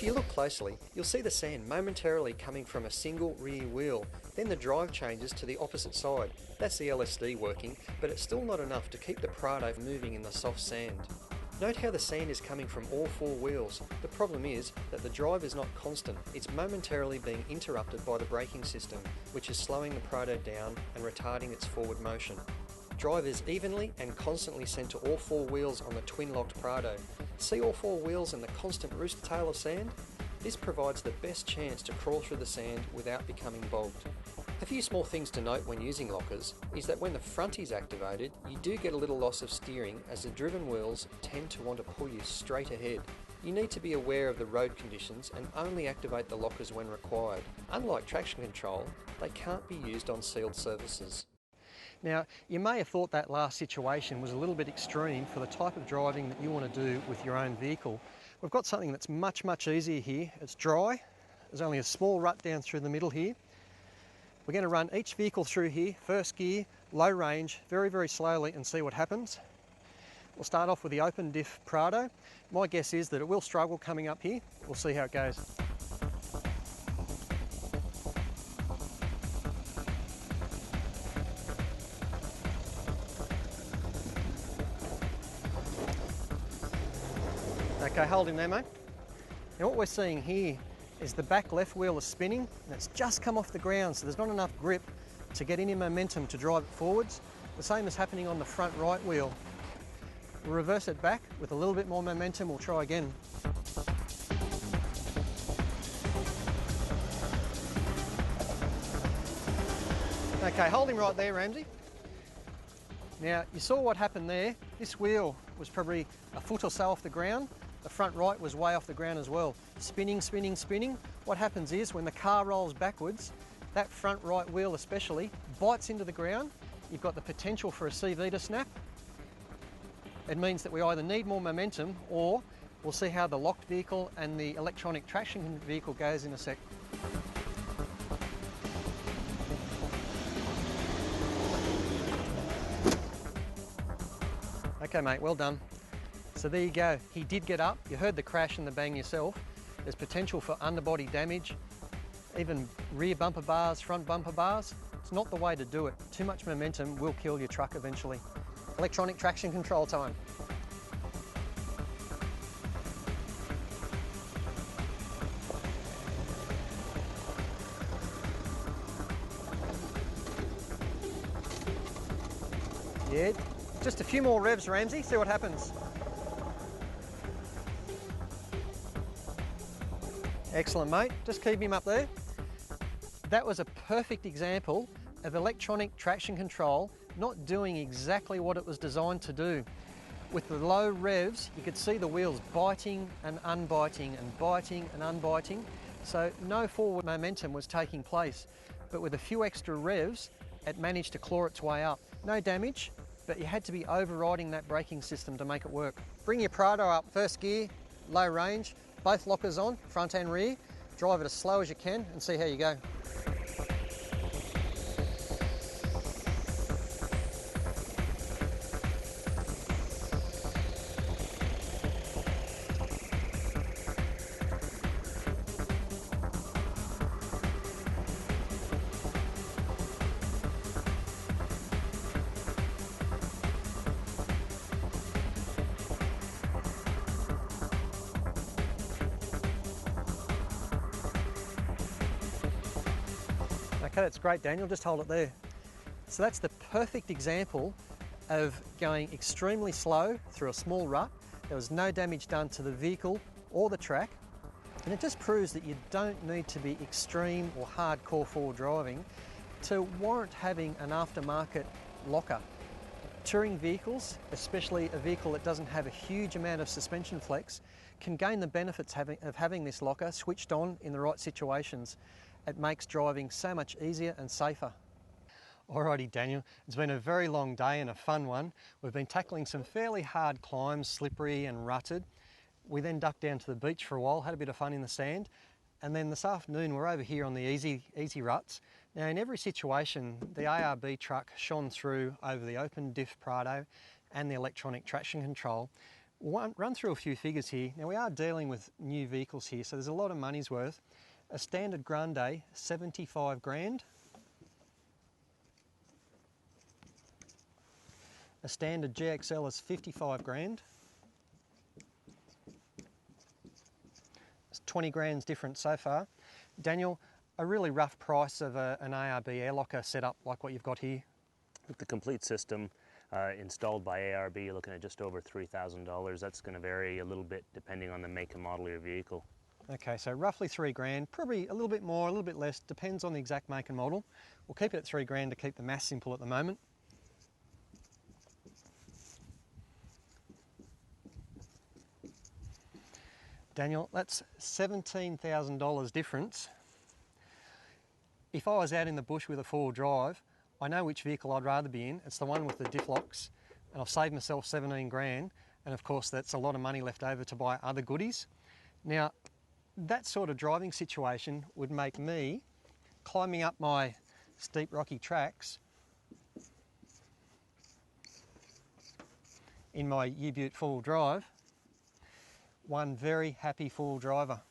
you look closely, you'll see the sand momentarily coming from a single rear wheel, then the drive changes to the opposite side. That's the LSD working, but it's still not enough to keep the Prado moving in the soft sand. Note how the sand is coming from all four wheels. The problem is that the drive is not constant. It's momentarily being interrupted by the braking system, which is slowing the Prado down and retarding its forward motion. Drive is evenly and constantly sent to all four wheels on the twin-locked Prado. See all four wheels and the constant rooster tail of sand? This provides the best chance to crawl through the sand without becoming bogged. A few small things to note when using lockers is that when the front is activated, you do get a little loss of steering as the driven wheels tend to want to pull you straight ahead. You need to be aware of the road conditions and only activate the lockers when required. Unlike traction control, they can't be used on sealed surfaces. Now, you may have thought that last situation was a little bit extreme for the type of driving that you want to do with your own vehicle. We've got something that's much easier here. It's dry. There's only a small rut down through the middle here. We're going to run each vehicle through here, first gear, low range, very slowly, and see what happens. We'll start off with the open diff Prado. My guess is that it will struggle coming up here. We'll see how it goes. Okay, hold him there, mate. Now what we're seeing here is the back left wheel is spinning and it's just come off the ground, so there's not enough grip to get any momentum to drive it forwards. The same is happening on the front right wheel. We'll reverse it back with a little bit more momentum. We'll try again. Okay, hold him right there, Ramsey. Now, you saw what happened there. This wheel was probably a foot or so off the ground. The front right was way off the ground as well. Spinning. What happens is when the car rolls backwards, that front right wheel especially bites into the ground. You've got the potential for a CV to snap. It means that we either need more momentum or we'll see how the locked vehicle and the electronic traction vehicle goes in a sec. Okay mate, well done. So there you go, he did get up, you heard the crash and the bang yourself. There's potential for underbody damage, even rear bumper bars, front bumper bars. It's not the way to do it. Too much momentum will kill your truck eventually. Electronic traction control time. Yeah, just a few more revs, Ramsey, see what happens. Excellent, mate. Just keep him up there. That was a perfect example of electronic traction control not doing exactly what it was designed to do. With the low revs, you could see the wheels biting and unbiting and biting and unbiting, so no forward momentum was taking place. But with a few extra revs, it managed to claw its way up. No damage, but you had to be overriding that braking system to make it work. Bring your Prado up, first gear, low range, both lockers on, front and rear. Drive it as slow as you can and see how you go. Okay, that's great, Daniel, just hold it there. So that's the perfect example of going extremely slow through a small rut. There was no damage done to the vehicle or the track, and it just proves that you don't need to be extreme or hardcore forward driving to warrant having an aftermarket locker. Touring vehicles, especially a vehicle that doesn't have a huge amount of suspension flex, can gain the benefits of having this locker switched on in the right situations. It makes driving so much easier and safer. Alrighty Daniel, it's been a very long day and a fun one. We've been tackling some fairly hard climbs, slippery and rutted. We then ducked down to the beach for a while, had a bit of fun in the sand, and then this afternoon we're over here on the easy ruts. Now in every situation, the ARB truck shone through over the open diff Prado and the electronic traction control. We'll run through a few figures here. Now we are dealing with new vehicles here, so there's a lot of money's worth. A standard Grande, 75 grand. A standard GXL is 55 grand. It's 20 grand's difference so far. Daniel, a really rough price of an ARB air locker setup like what you've got here? With the complete system installed by ARB, you're looking at just over $3,000. That's going to vary a little bit depending on the make and model of your vehicle. Okay, so roughly 3 grand, probably a little bit more, a little bit less, depends on the exact make and model. We'll keep it at 3 grand to keep the math simple at the moment. Daniel, that's $17,000 difference. If I was out in the bush with a 4-wheel drive, I know which vehicle I'd rather be in. It's the one with the diff locks, and I've saved myself 17 grand, and of course that's a lot of money left over to buy other goodies. Now, that sort of driving situation would make me climbing up my steep rocky tracks in my Ute 4-wheel drive one very happy 4-wheel driver.